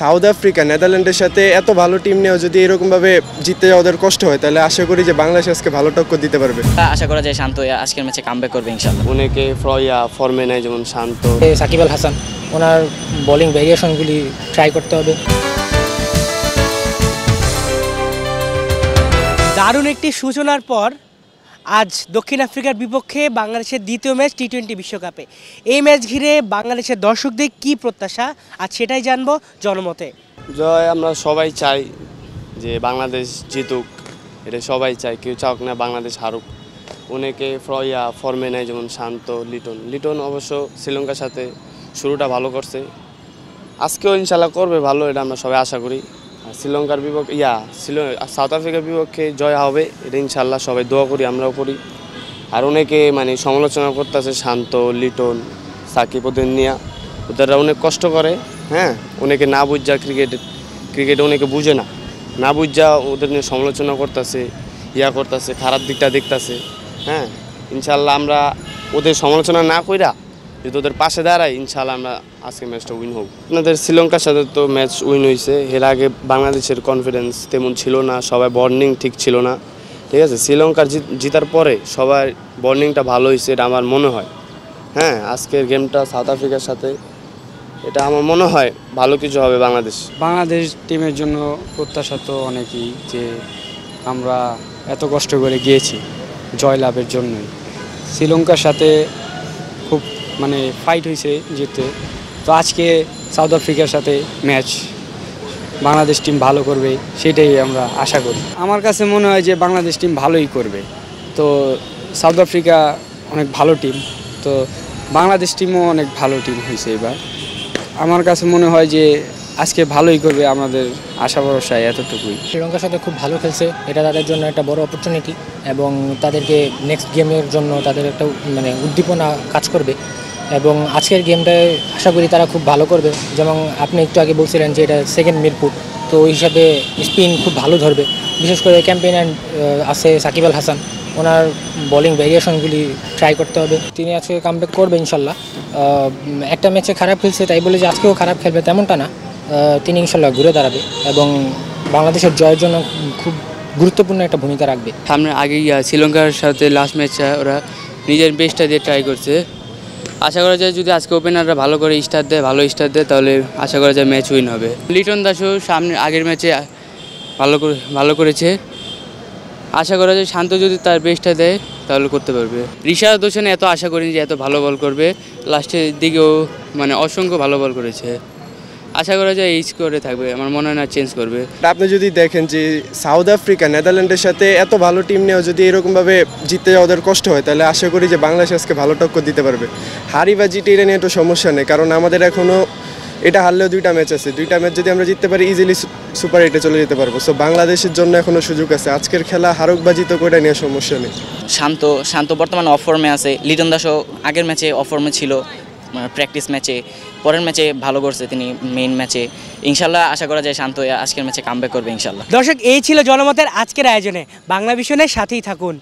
South Africa নেদারল্যান্ডের সাথে এত ভালো টিম নিয়েও যদি এরকমভাবে জিততে যাওয়া ওদের কষ্ট হয়, তাহলে আশা করি যে বাংলাদেশ আজকে ভালো টক্কর দিতে পারবে। আশা করা যায় শান্ত আজকের ম্যাচে কামব্যাক করবে ইনশাআল্লাহ। অনেকে ফর্মে নেয়, যেমন শান্ত, সাকিব আল হাসান, ওনার বোলিং ভেরিয়েশনগুলি ট্রাই করতে হবে। দারুণ একটি সূচনার পর আজ দক্ষিণ আফ্রিকার বিপক্ষে বাংলাদেশের দ্বিতীয় ম্যাচ টি-20 বিশ্বকাপে। এই ম্যাচ ঘিরে বাংলাদেশের দর্শকদের কী প্রত্যাশা, আজ সেটাই জানবো জনমতে। জয় আমরা সবাই চাই যে বাংলাদেশ জিতুক, এটা সবাই চাই, কেউ চাওক না বাংলাদেশ হারুক। অনেকে ফর্মে নেয়, যেমন শান্ত, লিটন অবশ্য শ্রীলঙ্কার সাথে শুরুটা ভালো করছে, আজকেও ইনশাল্লাহ করবে ভালো, এটা আমরা সবাই আশা করি। আর শ্রীলঙ্কার বিপক্ষে সাউথ আফ্রিকার বিপক্ষে জয় হবে, এটা ইনশাল্লাহ সবাই দোয়া করি, আমরাও করি। আর অনেকে সমালোচনা করতেছে শান্ত, লিটন, সাকিব, ওদের নিয়ে, ওদেররা অনেক কষ্ট করে। হ্যাঁ, অনেকে না বুঝা ক্রিকেট অনেকে বুঝে না বুঝা ওদের নিয়ে সমালোচনা করতেছে, করতেছে, খারাপ দিকটা দেখতেছে। হ্যাঁ, ইনশাল্লাহ আমরা ওদের সমালোচনা না কইরা যদি ওদের পাশে দাঁড়াই, ইনশাল্লাহ আমরা আজকে ম্যাচটা উইন হব। আপনাদের শ্রীলঙ্কার সাথে তো ম্যাচ উইন হয়েছে, এর আগে বাংলাদেশের কনফিডেন্স তেমন ছিল না, সবাই বর্নিং ঠিক ছিল না, ঠিক আছে। শ্রীলঙ্কার জিতার পরে সবার বর্নিংটা ভালো হয়েছে, এটা আমার মনে হয়। হ্যাঁ, আজকের গেমটা সাউথ আফ্রিকার সাথে, এটা আমার মনে হয় ভালো কিছু হবে বাংলাদেশ টিমের জন্য প্রত্যাশা তো অনেকই, যে আমরা এত কষ্ট করে গিয়েছি জয় লাভের জন্যই। শ্রীলঙ্কার সাথে খুব ফাইট হয়েছে জিততে, তো আজকে সাউথ আফ্রিকার সাথে ম্যাচ বাংলাদেশ টিম ভালো করবে, সেটাই আমরা আশা করি। আমার কাছে মনে হয় যে বাংলাদেশ টিম ভালোই করবে। তো সাউথ আফ্রিকা অনেক ভালো টিম, তো বাংলাদেশ টিমও অনেক ভালো টিম হয়েছে এবার। আমার কাছে মনে হয় যে আজকে ভালোই করবে, আমাদের আশা ভরসা এতটুকুই। শ্রীলঙ্কার সাথে খুব ভালো খেলছে, এটা তাদের জন্য একটা বড় অপরচুনিটি, এবং তাদেরকে নেক্সট গেমের জন্য তাদের একটা উদ্দীপনা কাজ করবে। এবং আজকের গেমটায় আশা করি তারা খুব ভালো করবে। যেমন আপনি একটু আগে বলছিলেন যে এটা সেকেন্ড মিরপুর, তো ওই হিসাবে স্পিন খুব ভালো ধরবে। বিশেষ করে ক্যাম্পেইন আছে সাকিব আল হাসান, ওনার বোলিং ভেরিয়েশনগুলি ট্রাই করতে হবে। তিনি আজকে কামব্যাক করবে ইনশাল্লাহ। একটা ম্যাচে খারাপ খেলছে তাই বলে যে আজকেও খারাপ খেলবে তেমনটা না, তিনি ইনশাল্লাহ ঘুরে দাঁড়াবে এবং বাংলাদেশের জয়ের জন্য খুব গুরুত্বপূর্ণ একটা ভূমিকা রাখবে। সামনে আগে শ্রীলঙ্কার সাথে লাস্ট ম্যাচটা ওরা নিজের বেস্টটা দিয়ে ট্রাই করছে। আশা করা যায় যদি আজকে ওপেনাররা ভালো করে ভালো স্টার দেয়, তাহলে আশা করা যায় ম্যাচ উইন হবে। লিটন দাসও সামনে আগের ম্যাচে ভালো করেছে, আশা করা যায় শান্ত যদি তার বেস্টটা দেয় তাহলে করতে পারবে। ঋষাদ হোসেন এত আশা করিনি যে এত ভালো বল করবে, লাস্টের দিকেও অসংখ্য ভালো বল করেছে। আশা করা যায় এই স্কোরে থাকবে, আমার মনে হয় না চেঞ্জ করবে। আপনি যদি দেখেন যে সাউথ আফ্রিকা নেদারল্যান্ডের সাথে এত ভালো টিম নিয়েও যদি এরকমভাবে জিততে যাওয়া ওদের কষ্ট হয়, তাহলে আশা করি যে বাংলাদেশ আজকে ভালো টক্কর দিতে পারবে। হারি বা জিতে এটা নিয়ে একটু সমস্যা নেই, কারণ আমাদের এখনও এটা হারলেও 2টা ম্যাচ আছে, 2টা ম্যাচ যদি আমরা জিততে পারি ইজিলি সুপার 8-এ চলে যেতে পারবো। সো বাংলাদেশের জন্য এখনও সুযোগ আছে, আজকের খেলা হারুক বা জিতুক ওইটা নিয়ে সমস্যা নেই। শান্ত বর্তমানে অফ ফর্মে আছে। লিটন দাসও আগের ম্যাচে অফ ফর্মে ছিল, প্র্যাকটিস ম্যাচে, পরের ম্যাচে ভালো করছে তিনি মেইন ম্যাচে। ইনশাল্লাহ আশা করা যায় শান্ত আজকের ম্যাচে কামব্যাক করবে ইনশাল্লাহ। দর্শক, এই ছিল জনমতের আজকের আয়োজনে। বাংলা ভিশনের সাথেই থাকুন।